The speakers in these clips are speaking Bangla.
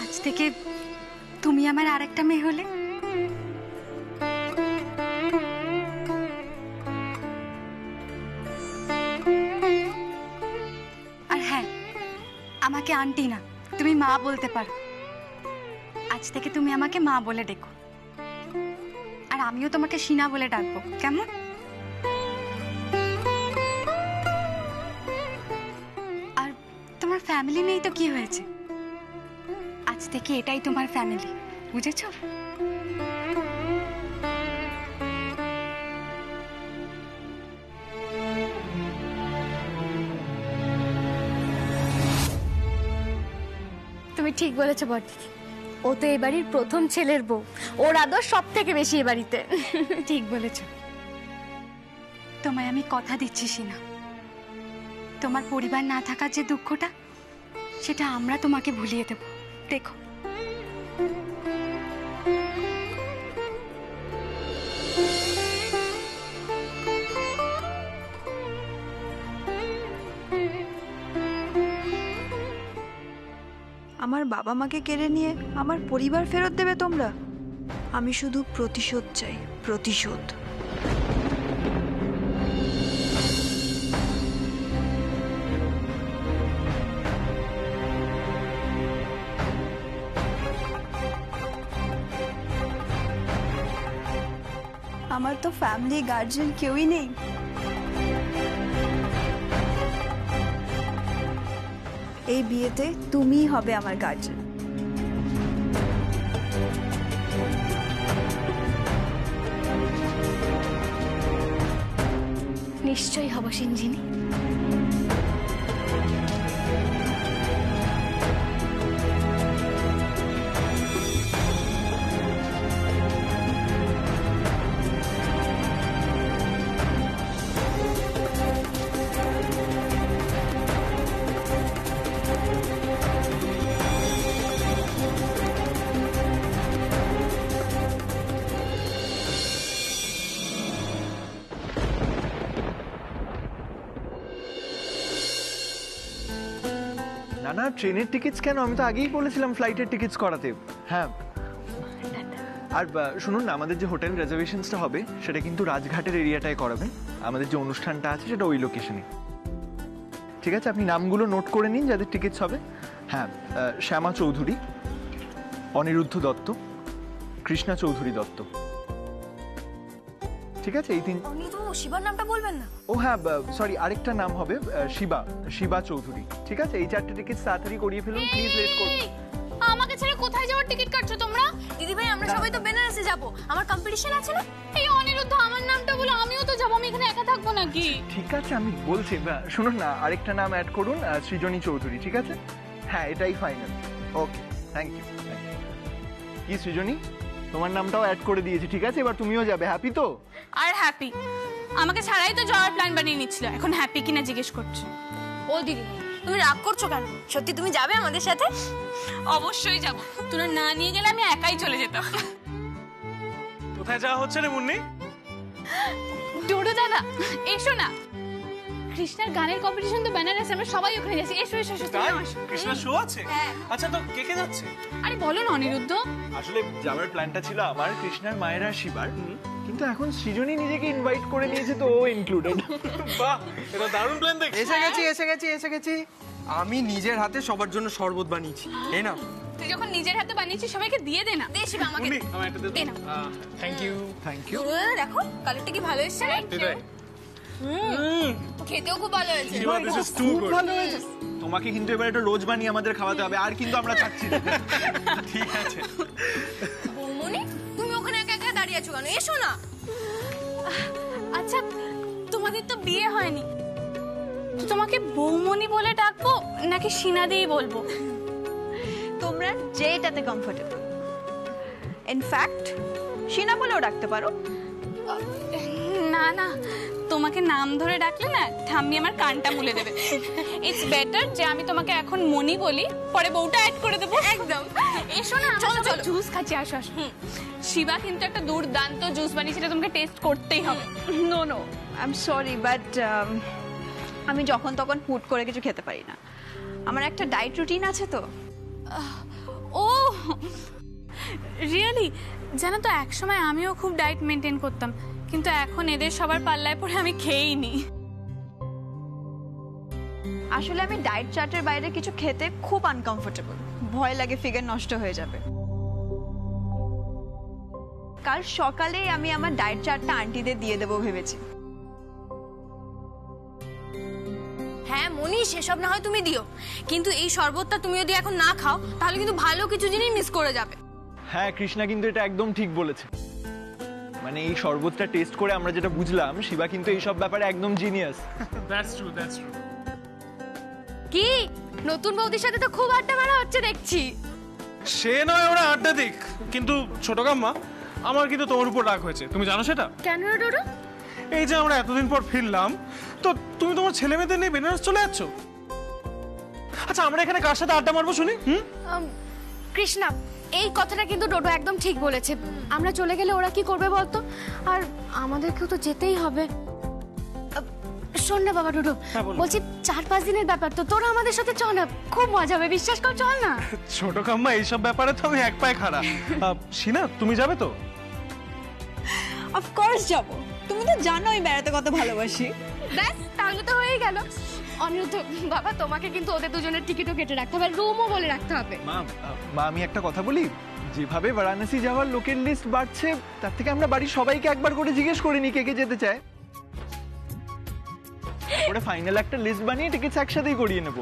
আজ থেকে তুমি আমার আরেকটা মেয়ে হলে। আর হ্যাঁ, আমাকে আন্টি না, তুমি মা বলতে পারো। আজ থেকে তুমি আমাকে মা বলে ডেকো, আর আমিও তোমাকে সিনা বলে ডাকবো, কেমন? আর তোমার ফ্যামিলি নেই তো কি হয়েছে, আজ থেকে এটাই তোমার ফ্যামিলি, বুঝেছো? তুমি ঠিক বলেছো বড়দিদি, ও তো এই বাড়ির প্রথম ছেলের বউ, ওর আদর সব থেকে বেশি এ বাড়িতে। ঠিক বলেছ। তোমায় আমি কথা দিচ্ছি সিনা, তোমার পরিবার না থাকার যে দুঃখটা, সেটা আমরা তোমাকে ভুলিয়ে দেব, দেখো। আমার বাবা মাকে কেড়ে নিয়ে আমার পরিবার ফেরত দেবে তোমরা? আমি শুধু প্রতিশোধ চাই, প্রতিশোধ। আমার তো ফ্যামিলি গার্জিয়ান কেউই নেই। এই বিয়েতে তুমিই হবে আমার গার্জিয়ান। নিশ্চয়ই হব সিঞ্জিনি। না না, ট্রেনের টিকিটস কেন? আমি তো আগেই বলেছিলাম ফ্লাইটের টিকিটস করাতে। হ্যাঁ, আর শুনুন না, আমাদের যে হোটেল রিজার্ভেশনসটা হবে সেটা কিন্তু রাজঘাটের এরিয়াটায় করাবেন। আমাদের যে অনুষ্ঠানটা আছে সেটা ওই লোকেশনে। ঠিক আছে, আপনি নামগুলো নোট করে নিন যাদের টিকিটস হবে। হ্যাঁ, শ্যামা চৌধুরী, অনিরুদ্ধ দত্ত, কৃষ্ণা চৌধুরী দত্ত। ঠিক আছে, এই তিন। শিবার নামটা বলবেন না? ও হ্যাঁ, সরি, আরেকটা নাম হবে শিবা চৌধুরী। ঠিক আছে, এই চারটে টিকিট তাড়াতাড়ি করিয়ে ফেলুন প্লিজ, লেট করুন। আমাকে ছেড়ে কোথায় যাওয়ার টিকিট কাটছো তোমরা? দিদি ভাই, আমরা সবাই তো বেনারসে যাব, আমার কম্পিটিশন আছে না। এই অনিরুদ্ধ আমার নামটা বলে আমিও তো যাব, আমি এখানে একা থাকবো নাকি? ঠিক আছে, আমি বলছি, শুনুন না, আরেকটা নাম অ্যাড করুন, সৃজনী চৌধুরী। ঠিক আছে, হ্যাঁ, এটাই ফাইনাল। Okay, thank you. কি সৃজনী, তোমার নামটাও অ্যাড করে দিয়েছি। ঠিক আছে, এবার তুমিও যাবে, হ্যাপি তো? আর হ্যাপি? আমাকে ছাড়াই তো যাওয়ার প্ল্যান বানিয়ে নিচ্ছিল, এখন হ্যাপি কিনা জিজ্ঞেস করছে। ও দিদি, তুমি রাগ করছো কেন? সত্যি তুমি যাবে আমাদের সাথে? অবশ্যই যাব, তোরা না নিয়ে গেলে আমি একাই চলে যেতাম। কোথায় যাওয়া হচ্ছে রে মুন্নি? ডোডো দাদা, এসো না। কৃষ্ণার গানের কম্পিটিশন তো বেনারসে, আমরা সবাই ওখানে যাচ্ছি। এসো এসো এসো, তাই? কৃষ্ণার শো আছে? আচ্ছা, তো কে কে যাচ্ছে? আরে বলো না অনিরুদ্ধ। আসলে যাওয়ার প্ল্যানটা ছিল আমার, কৃষ্ণার, মায়ের আর শিবার, কিন্তু এখন সৃজনী নিজেকে ইনভাইট করে নিয়েছে তো ও ইনক্লুডেড। বাহ, এটা দারুণ প্ল্যান দেখছি। এসে গেছি। আমি নিজের হাতে সবার জন্য শরবত বানিয়েছি, এই না? তুই যখন নিজের হাতে বানিয়েছিস সবাইকে দিয়ে দে না। দে শিবা, আমাকে মুন্নি, আমার একটা দে না। Thank you. Thank you. দেখো কালারটা কি ভালো এসেছে না? দিদাই, খেতেও খুব ভালো হয়েছে। Shiba, this is too good. ভালো হয়েছে। তোমাকে কিন্তু এবার এটা রোজ বানিয়ে আমাদের খাওয়াতে হবে, আর কিন্তু আমরা চাচ্ছি না। ঠিক আছে। বৌমনি, তুমি ওখানে একা একা দাঁড়িয়ে আছো কেন? এসো না। আচ্ছা, তোমাদের তো বিয়ে হয়নি, তো তোমাকে বৌমনি বলে ডাকবো নাকি সিনা দিয়েই বলবো? তোমরা যেটাতে কমফোর্টেবল। ইনফ্যাক্ট সিনা বলেও ডাকতে পারো। না না, তোমাকে নাম ধরে ডাকলে না ঠাম্মি আমার কানটা মুলে দেবে। ইটস বেটার যে আমি তোমাকে এখন মনি বলি, পরে বউটা অ্যাড করে দেবো। একদম। এসো না, চলো চলো, জুস খাচ্ছি, আসো আসো। শিবা কিন্তু একটা দুর্দান্ত জুস বানিয়েছে, সেটা তোমাকে টেস্ট করতেই হবে। No no, I am sorry, but আমি যখন তখন হুট করে কিছু খেতে পারি না। আমার একটা ডায়েট রুটিন আছে তো। ও রিয়েলি, জানো তো একসময় আমিও খুব ডায়েট মেনটেন করতাম, কিন্তু এখন এদের সবার পাল্লায় পড়ে আমি খেয়েই নি। আসলে আমি ডায়েট চার্টের বাইরে কিছু খেতে খুব আনকমফোর্টেবল, ভয় লাগে ফিগার নষ্ট হয়ে যাবে। কাল সকালে আমি আমার ডায়েট চার্টটা আন্টিদের দিয়ে দেবো ভেবেছি। হ্যাঁ মনি, সেসব না হয় তুমি দিও, কিন্তু এই শরবতটা তুমি যদি এখন না খাও তাহলে কিন্তু ভালো কিছু জিনিস মিস করে যাবে। হ্যাঁ কৃষ্ণা কিন্তু এটা একদম ঠিক বলেছে। মানে এই শরবতটা টেস্ট করে আমরা যেটা বুঝলাম, শিবা কিন্তু এইসব ব্যাপারে একদম genius. That's true, that's true. কি নতুন বৌদির সাথে তো খুব আড্ডা মারা হচ্ছে দেখছি। সে নয় ওরা আড্ডা দিক, কিন্তু ছোট কাম্মা আমার কিন্তু তোমার উপর রাগ হয়েছে, তুমি জানো সেটা? কেন রে ডোডো? এই যে আমরা এতদিন পর ফিরলাম, তো তুমি তোমার ছেলে মেয়েদের নিয়ে বেনারস চলে যাচ্ছ। আচ্ছা আমরা এখানে কার সাথে আড্ডা মারবো শুনি? কৃষ্ণা, এই কথাটা কিন্তু ডোডো একদম ঠিক বলেছে। আমরা চলে গেলে ওরা কি করবে বলতো? আর আমাদেরকেও তো যেতেই হবে। শোন না বাবা ডোডো, বলছি 4-5 দিনের ব্যাপার তো, তোরা আমাদের সাথে চল না, খুব মজা হবে, বিশ্বাস কর, চল না। ছোট কাম্মা এইসব ব্যাপারে তো আমি এক পায়ে খাড়া। শিনা তুমি যাবে তো? অফকোর্স যাব, তুমি তো জানো আমি বেড়াতে কত ভালোবাসি। ব্যাস তাহলে তো হয়েই গেল। অনিরুদ্ধ বাবা, তোমাকে কিন্তু ওদের দুজনের টিকিটও কেটে রাখতে হবে, রুমও বলে রাখতে হবে। মা আমি একটা কথা বলি, যেভাবে বারাণসী যাওয়ার লোকের লিস্ট বাড়ছে, তার থেকে আমরা বাড়ির সবাইকে একবার করে জিজ্ঞেস করে নি কে কে যেতে চায়। ওরা ফাইনাল একটা লিস্ট বানিয়ে টিকিটস একসাথেই করিয়ে নেবো।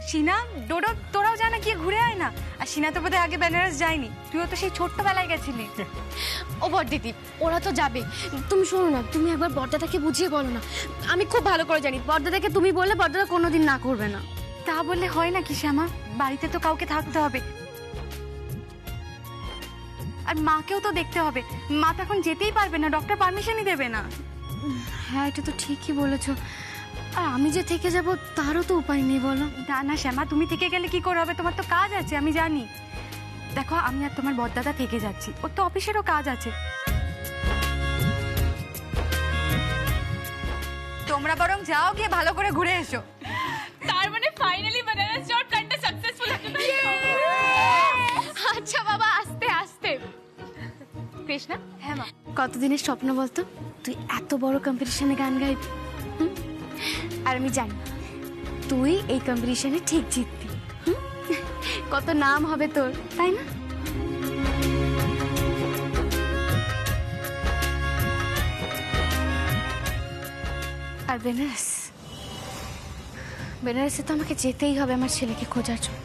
শিনা, ডোডো তোরাও জানা গিয়ে ঘুরে আয় না। আর শিনা তো বোধহয় আগে বেনারস যায়নি, তুইও তো সেই ছোট্টবেলায় গেছিলি। ও বড়দিদি, ওরা তো যাবে, তুমি শোনো না, তুমি একবার বড়দাদাকে বুঝিয়ে বলো না। আমি খুব ভালো করে জানি বড়দাদাকে তুমি বললে বড়দাদা কোনোদিন না করবে না। তা বললে হয় নাকি শ্যামা? বাড়িতে তো কাউকে থাকতে হবে, আর মাকেও তো দেখতে হবে। মা তো এখন যেতেই পারবে না, ডক্টর পারমিশনই দেবে না। হ্যাঁ এটা তো ঠিকই বলেছো, আর আমি যে থেকে যাব তারও তো উপায় নেই বলো। না না শ্যামা, তুমি থেকে গেলে কি করে হবে? তোমার তো কাজ আছে, আমি জানি। দেখো আমি আর তোমার বড়দাদা থেকে যাচ্ছি, ওর তো অফিসেরও কাজ আছে। তোমরা বরং যাও, গিয়ে ভালো করে ঘুরে এসো। তার মানে ফাইনালি বেনারস যাওয়ার প্ল্যানটা সাকসেসফুল হলো। আচ্ছা বাবা, আস্তে আস্তে। কৃষ্ণা, হ্যাঁ মা। কতদিনের স্বপ্ন বলতো তুই এত বড় কম্পিটিশনে গান গাইবি? আর আমি জানি তুই এই কম্পিটিশনে ঠিক জিতবি। কত নাম হবে তোর, তাই না? আর বেনারসে তো আমাকে যেতেই হবে আমার ছেলেকে খোঁজার জন্য।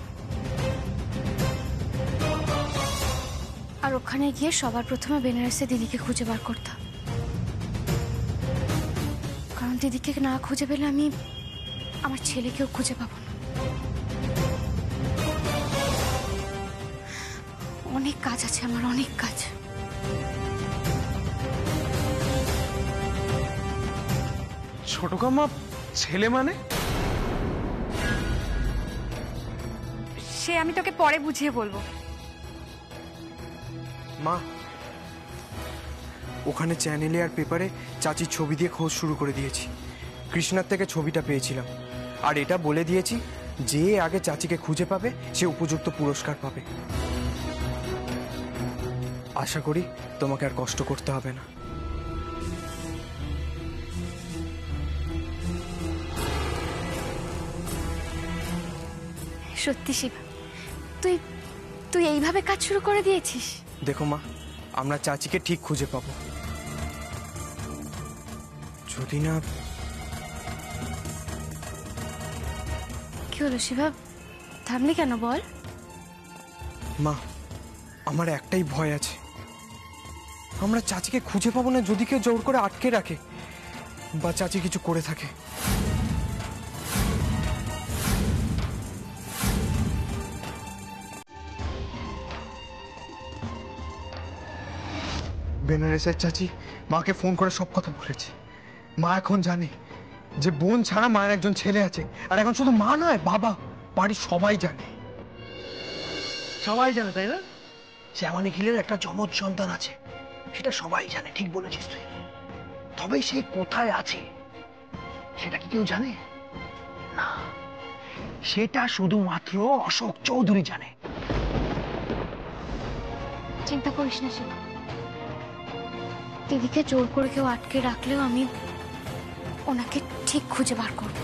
আর ওখানে গিয়ে সবার প্রথমে বেনারসে দিদিকে খুঁজে বার করতাম, কারণ দিদিকে না খুঁজে পেলে আমি আমার ছেলেকেও খুঁজে পাবো না। অনেক কাজ আছে আমার, অনেক কাজ। ছোট কাম্মা ছেলে মানে? সে আমি তোকে পরে বুঝিয়ে বলবো। মা, ওখানে চ্যানেলে আর পেপারে চাচির ছবি দিয়ে খোঁজ শুরু করে দিয়েছি। কৃষ্ণার থেকে ছবিটা পেয়েছিলাম, আর এটা বলে দিয়েছি যে আগে চাচিকে খুঁজে পাবে সে উপযুক্ত পুরস্কার পাবে। আশা করি তোমাকে আর কষ্ট করতে হবে না। সত্যি শিবা, তুই তুই এইভাবে কাজ শুরু করে দিয়েছিস? দেখো মা, আমরা চাচিকে ঠিক খুঁজে পাবো। যদি না... কি হলো শিবা, থামলি কেন বল? মা, আমার একটাই ভয় আছে, আমরা চাচিকে খুঁজে পাবো না যদি কেউ জোর করে আটকে রাখে বা চাচি কিছু করে থাকে। বেনারসের চাচি মাকে ফোন করে সব কথা বলেছে। মা এখন জানে যে বোন ছাড়া মায়ের একজন ছেলে আছে, আর এখন শুধু মা নয়, বাবা, বাড়ির সবাই জানে। সবাই জানে, তাই না? শ্যামা নিখিলের একটা যমজ সন্তান আছে, সেটা সবাই জানে। ঠিক বলেছিস তুই। তবে সে কোথায় আছে সেটা কি কেউ জানে? সেটা শুধুমাত্র অশোক চৌধুরী জানে। চিন্তা করিস না শিব, দিদিকে জোর করে কেউ আটকে রাখলেও আমি ওনাকে ঠিক খুঁজে বার করব।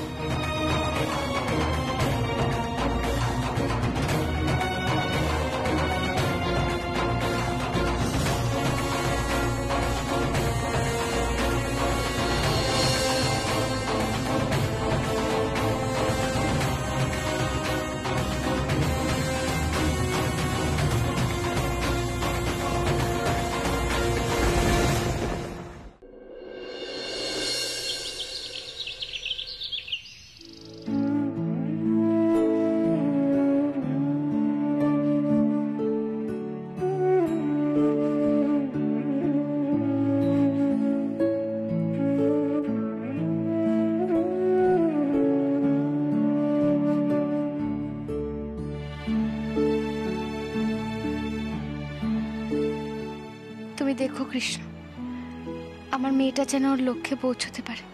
তুমি দেখো কৃষ্ণ, আমার মেয়েটা যেন ওর লক্ষ্যে পৌঁছতে পারে,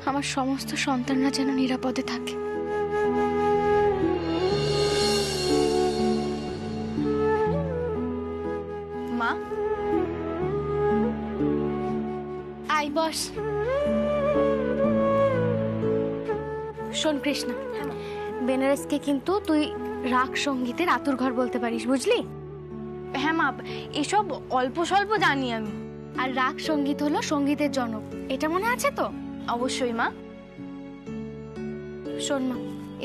আমার সমস্ত সন্তানরা যেন নিরাপদে থাকে। মা, আই বস। শোন কৃষ্ণ, বেনারসকে কিন্তু তুই রাগ সঙ্গীতের আতুর ঘর বলতে পারিস, বুঝলি? হ্যাঁ মা, এসব অল্প স্বল্প জানি আমি। আর রাগ সঙ্গীত হলো সঙ্গীতের জনক, এটা মনে আছে তো? অবশ্যই মা। শোন মা,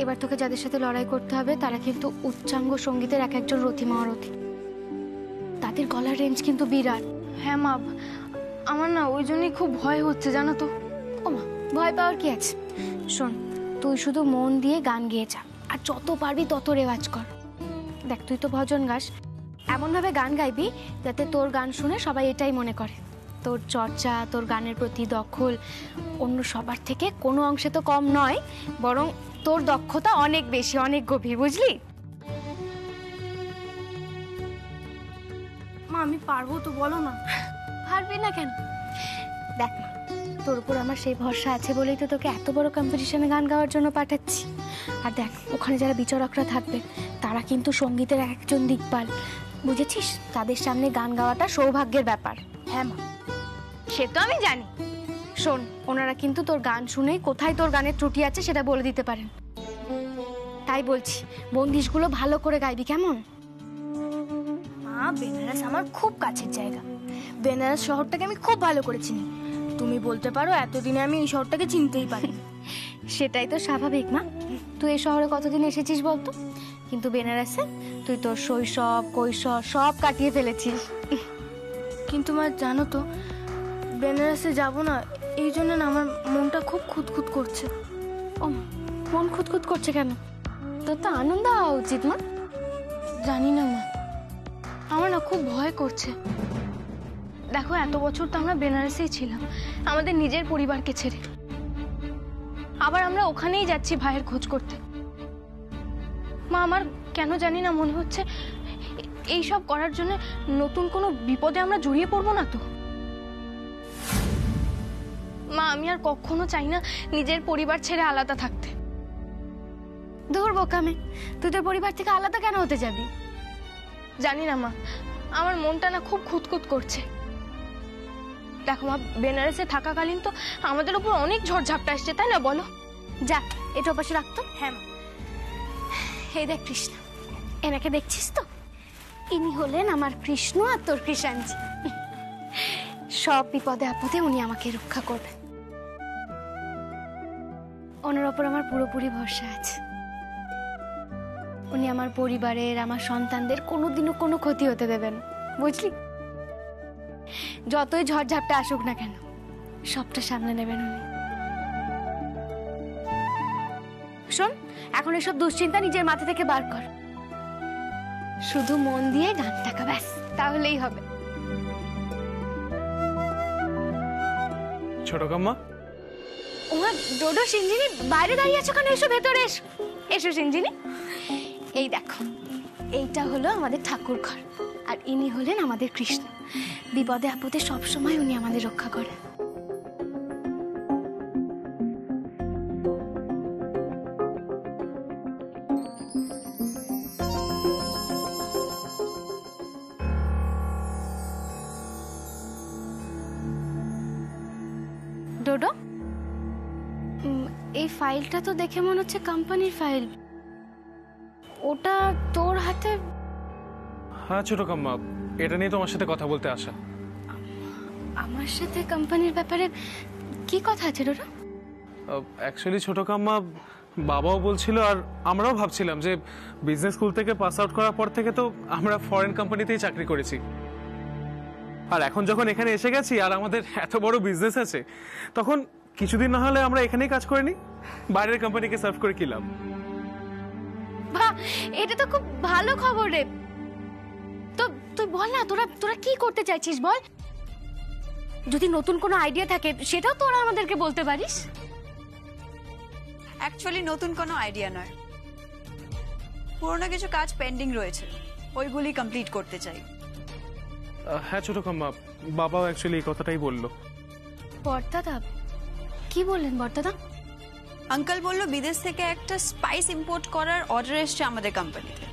এবার তোকে যাদের সাথে লড়াই করতে হবে তারা কিন্তু উচ্চাঙ্গ সঙ্গীতের এক একজন রথী মহারথী। তাদের গলার রেঞ্জ কিন্তু বিরাট। হ্যাঁ মা, আমার না ওই জন্যই খুব ভয় হচ্ছে, জানো তো। ও মা, ভয় পাওয়ার কি আছে? শোন, তুই শুধু মন দিয়ে গান গেয়ে যা, আর যত পারবি তত রেওয়াজ কর। দেখ, তুই তো ভজন গাস, এমনভাবে গান গাইবি যাতে তোর গান শুনে সবাই এটাই মনে করে তোর চর্চা, তোর গানের প্রতি দখল অন্য সবার থেকে কোনো অংশে তো কম নয়, বরং তোর দক্ষতা অনেক বেশি, অনেক গভীর, বুঝলি? মা, আমি পারবো তো, বলো না। পারবি না কেন? দেখ না, তোর উপর আমার সেই ভরসা আছে বলেই তো তোকে এত বড় কম্পিটিশনে গান গাওয়ার জন্য পাঠাচ্ছি। আর দেখ, ওখানে যারা বিচারকরা থাকবে তারা কিন্তু সঙ্গীতের একজন দিকপাল, বুঝেছিস? তাদের সামনে গান গাওয়াটা সৌভাগ্যের ব্যাপার। হ্যাঁ মা, সে তো আমি জানি। শোন, ওনারা কিন্তু তোর গান শুনেই কোথায় তোর গানের ত্রুটি আছে সেটা বলে দিতে পারেন। তাই বলছি, বন্দিশগুলো ভালো করে গাইবি, কেমন? মা, বেনারস আমার খুব কাছের জায়গা। বেনারস শহরটাকে আমি খুব ভালো করে চিনি। তুমি বলতে পারো এতদিনে আমি এই শহরটাকে চিনতেই পারি। সেটাই তো স্বাভাবিক মা। তুই এই শহরে কতদিন এসেছিস বলতো? কিন্তু বেনারসে তুই তোর শৈশব, কৈশোর সব কাটিয়ে ফেলেছিস। কিন্তু মা, জানো তো, বেনারসে যাব না, এই জন্য না আমার মনটা খুব খুঁতখুত করছে। ও, মন খুঁতখুত করছে কেন? তোর তো আনন্দ হওয়া উচিত মা। জানি না মা, আমার না খুব ভয় করছে। দেখো, এত বছর তো আমরা বেনারসেই ছিলাম, আমাদের নিজের পরিবারকে ছেড়ে। আবার আমরা ওখানেই যাচ্ছি ভাইয়ের খোঁজ করতে। মা, আমার কেন জানি না মনে হচ্ছে এই সব করার জন্য নতুন কোনো বিপদে আমরা জড়িয়ে পড়বো না তো। মা, আমি আর কখনো চাই না নিজের পরিবার ছেড়ে আলাদা থাকতে। দূর বোকামে, তুই তোর পরিবার থেকে আলাদা কেন হতে যাবি? জানি না মা, আমার মনটা না খুব খুঁতখুত করছে। দেখো মা, বেনারসে থাকাকালীন তো আমাদের উপর অনেক ঝড়ঝাপটা আসছে, তাই না বলো? যা, এটা পাশে রাখতো। হ্যাঁ মা। এই দেখ কৃষ্ণ, এনাকে দেখছিস তো? ইনি হলেন আমার কৃষ্ণ আর তোর কৃষাণজি। সব বিপদে আপদে উনি আমাকে রক্ষা করবেন। ওনার ওপর আমার পুরোপুরি ভরসা আছে। উনি আমার পরিবারের, আমার সন্তানদের কোনোদিনও কোনো ক্ষতি হতে দেবেন, বুঝলি? যতই ঝড়ঝাপটা আসুক না কেন, সবটা সামলে নেবেন উনি। শোন, এখন এসব দুশ্চিন্তা নিজের মাথা থেকে বার কর, শুধু মন দিয়ে গানটা গা, ব্যাস, তাহলেই হবে। ছোট কাম্মা, ওমা, ডোডো, সিঞ্জিনি বাইরে দাঁড়িয়ে আছো কেন? এসো ভেতরে, এসো এসো সিঞ্জিনি। এই দেখো, এইটা হলো আমাদের ঠাকুর ঘর, আর ইনি হলেন আমাদের কৃষ্ণ। বিপদে আপদে সবসময় উনি আমাদের রক্ষা করেন। ফাইলটা তো দেখে মনে হচ্ছে কোম্পানির ফাইল। ওটা তোর হাতে? হ্যাঁ ছোট কাম্মা, এটা নিয়ে তোমার সাথে কথা বলতে আসা। আমার সাথে কোম্পানির ব্যাপারে কি কথা আছে ডোডো? অ্যাকচুয়ালি ছোট কাম্মা, বাবাও বলছিল আর আমরাও ভাবছিলাম যে বিজনেস স্কুল থেকে পাস আউট করার পর থেকে তো আমরা ফরেন কোম্পানিতেই চাকরি করেছি, আর এখন যখন এখানে এসে গেছি আর আমাদের এত বড় বিজনেস আছে, তখন কিছুদিন না হলে আমরা এখানেই কাজ করে নি, বাইরের কোম্পানিকে সার্ভ করে কি লাভ? বাহ, এটা তো খুব ভালো খবর রে। তো তুই বল না, তোরা কি করতে চাইছিস বল। যদি নতুন কোনো আইডিয়া থাকে সেটাও তোরা আমাদেরকে বলতে পারিস। অ্যাকচুয়ালি নতুন কোনো আইডিয়া নয়, পুরোনো কিছু কাজ পেন্ডিং রয়েছে, ওইগুলি কমপ্লিট করতে চাই। হ্যাঁ ছোট কাম্মা, বাবাও অ্যাকচুয়ালি এই কথাটাই বললো। বর্দাদা কি বললেন? বর্দাদা আঙ্কেল বলল বিদেশ থেকে একটা স্পাইস ইম্পোর্ট করার অর্ডার এসছে আমাদের কোম্পানিতে,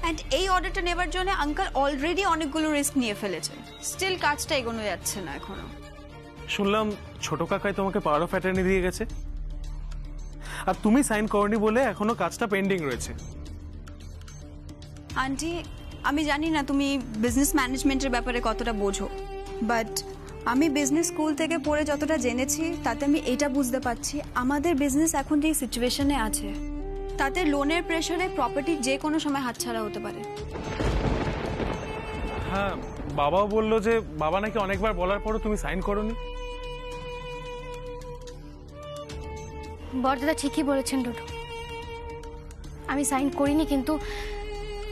অ্যান্ড এই অর্ডারটা নেবার জন্য আঙ্কেল অলরেডি অনেকগুলো রিস্ক নিয়ে ফেলেছে, স্টিল কাজটা এগোনো যাচ্ছে না এখনো। শুনলাম ছোট কাকাই তোমাকে পাওয়ার অফ অ্যাটর্নি দিয়ে গেছে, আর তুমি সাইন করনি বলে এখনো কাজটা পেন্ডিং রয়েছে। আন্টি, আমি জানি না তুমি বিজনেস ম্যানেজমেন্টের ব্যাপারে কতটা বোঝো, বাট আমি বিজনেস স্কুল থেকে পড়ে যতটা জেনেছি তাতে আমি এটা বুঝতে পারছি আমাদের বিজনেস এখন যে সিচুয়েশনে আছে তাতে লোনের প্রেশারে প্রপার্টি যে কোনো সময় হাতছাড়া হতে পারে। হ্যাঁ, বাবাও বললো যে বাবা নাকি অনেকবার বলার পরও তুমি সাইন করোনি। বর্দাদা ঠিকই বলেছেন ডোডো, আমি সাইন করিনি, কিন্তু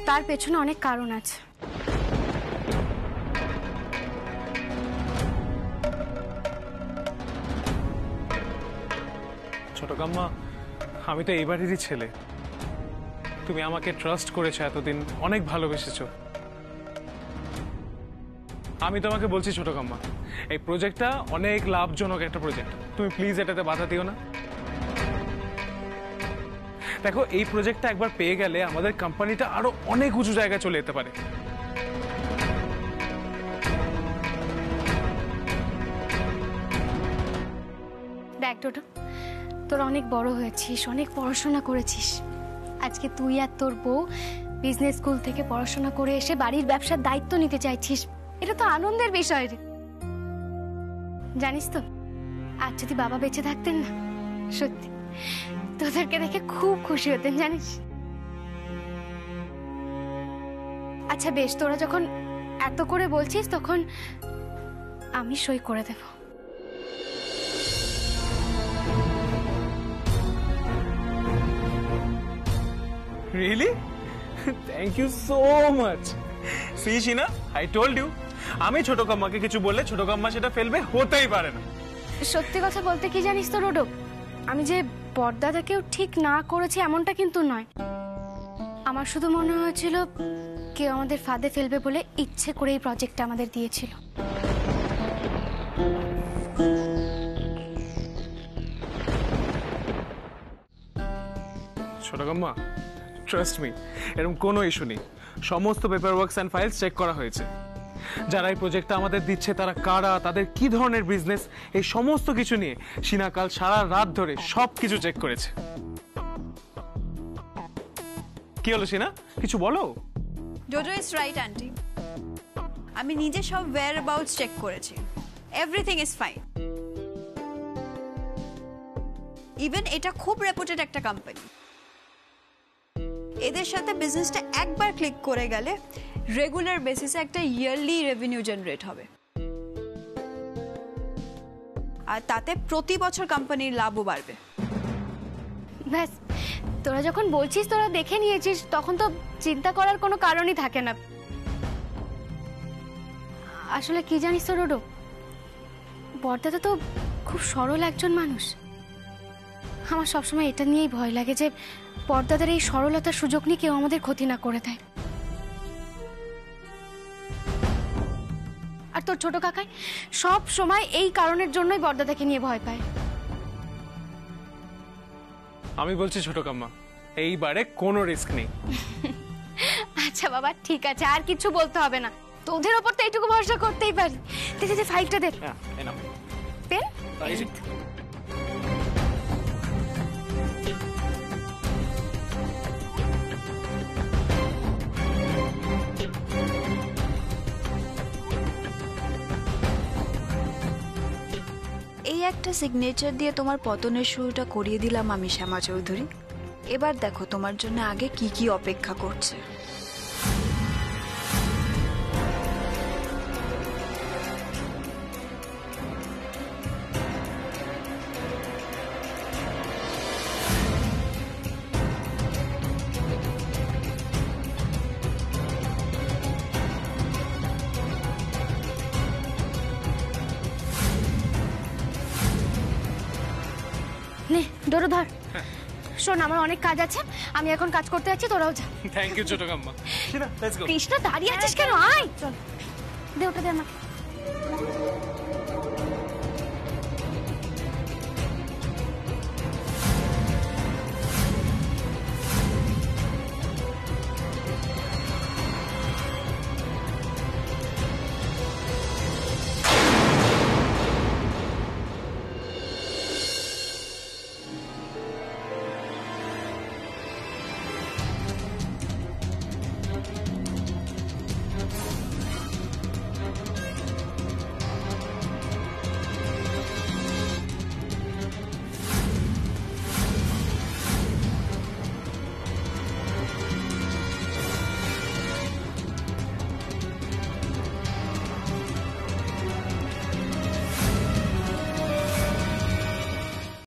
তার পেছনে অনেক কারণ আছে। ছোট কাম্মা, আমি তো এই বাড়িরই ছেলে, তুমি আমাকে ট্রাস্ট করেছো, এতদিন অনেক ভালোবেসেছো। আমি তোমাকে বলছি ছোট কাম্মা, এই প্রজেক্টটা অনেক লাভজনক একটা প্রজেক্ট, তুমি প্লিজ এটাতে বাধা দিও না। দেখো, এই প্রজেক্টটা একবার পেয়ে গেলে আমাদের কোম্পানিটা আরো অনেক উঁচু জায়গায় চলে যেতে পারে। দেখ ডোডো, তোরা অনেক বড় হয়েছিস, অনেক পড়াশোনা করেছিস, আজকে তুই আর তোর বউ বিজনেস স্কুল থেকে পড়াশোনা করে এসে বাড়ির ব্যবসার দায়িত্ব নিতে চাইছিস, এটা তো আনন্দের বিষয় রে। জানিস তো, আজ যদি বাবা বেঁচে থাকতেন না, সত্যি তোদেরকে দেখে খুব খুশি হতেন, জানিস। আচ্ছা বেশ, তোরা যখন এত করে বলছিস তখন আমি সই করে দেব। Really? Thank you so much. See, Sheena, I told you. আমি ছোট কাম্মাকে কিছু বললে ছোট কাম্মা সেটা ফেলবে, হতেই পারে না। সত্যি কথা বলতে কি জানিস তো ডোডো, আমি যে বড়দাদাকেও ঠিক না করেছি এমনটা কিন্তু নয়, আমার শুধু মনে হয়েছিল কেউ আমাদের ফাঁদে ফেলবে বলে ইচ্ছে করে এই প্রজেক্টটা আমাদের দিয়েছিল। ছোট কাম্মা, ট্রাস্ট মি, এরকম কোনো ইস্যু নেই, সমস্ত paper works and files check করা হয়েছে। যারা এই প্রজেক্টটা আমাদের দিচ্ছে তারা কারা, তাদের কি ধরনের বিজনেস, এই সমস্ত কিছু নিয়ে শীনা কাল সারা রাত ধরে সব কিছু চেক করেছে। কি হলো শীনা, কিছু বলো? ডোডো ইজ রাইট আন্টি, আমি নিজে সব ওয়্যার অ্যাবাউটস চেক করেছি, এভরিথিং ইজ ফাইন। ইভেন এটা খুব রেপুটেড একটা কোম্পানি, এদের সাথে বিজনেসটা একবার ক্লিক করে গেলে রেগুলার বেসিসে একটা ইয়ারলি রেভিনিউ জেনারেট হবে, আর তাতে প্রতি বছর কোম্পানির লাভও বাড়বে। ব্যাস, তোরা যখন বলছিস তোরা দেখে নিয়েছিস, তখন তো চিন্তা করার কোনো কারণই থাকে না। আসলে কি জানিস তো ডোডো, বড়দাদা তো খুব সরল একজন মানুষ, আমার সবসময় এটা নিয়েই ভয় লাগে যে বড়দাদার এই সরলতার সুযোগ নিয়ে কেউ আমাদের ক্ষতি না করে দেয়। আর তোর ছোট কাকাই সব সময় এই কারণের জন্যই বড়দাদাকে নিয়ে ভয় পায়। আমি বলছি ছোট কাম্মা, এইবারে কোনো রিস্ক নেই। আচ্ছা বাবা, ঠিক আছে, আর কিছু বলতে হবে না, তোদের ওপর তো এইটুকু ভরসা করতেই পারি। দে ফাইলটা দে। হ্যাঁ, এই নাও পেন। একটা সিগনেচার দিয়ে তোমার পতনের শুরুটা করিয়ে দিলাম আমি শ্যামা চৌধুরী। এবার দেখো তোমার জন্য আগে কি কি অপেক্ষা করছে। নে ডোডো ধর। শোন, আমার অনেক কাজ আছে, আমি এখন কাজ করতে যাচ্ছি, তোরাও যা। থ্যাংক ইউ ছোট কাম্মা। Let's go. কৃষ্ণ দাঁড়িয়ে আছিস কেন? আয় চল, দে ওটা দে আমার।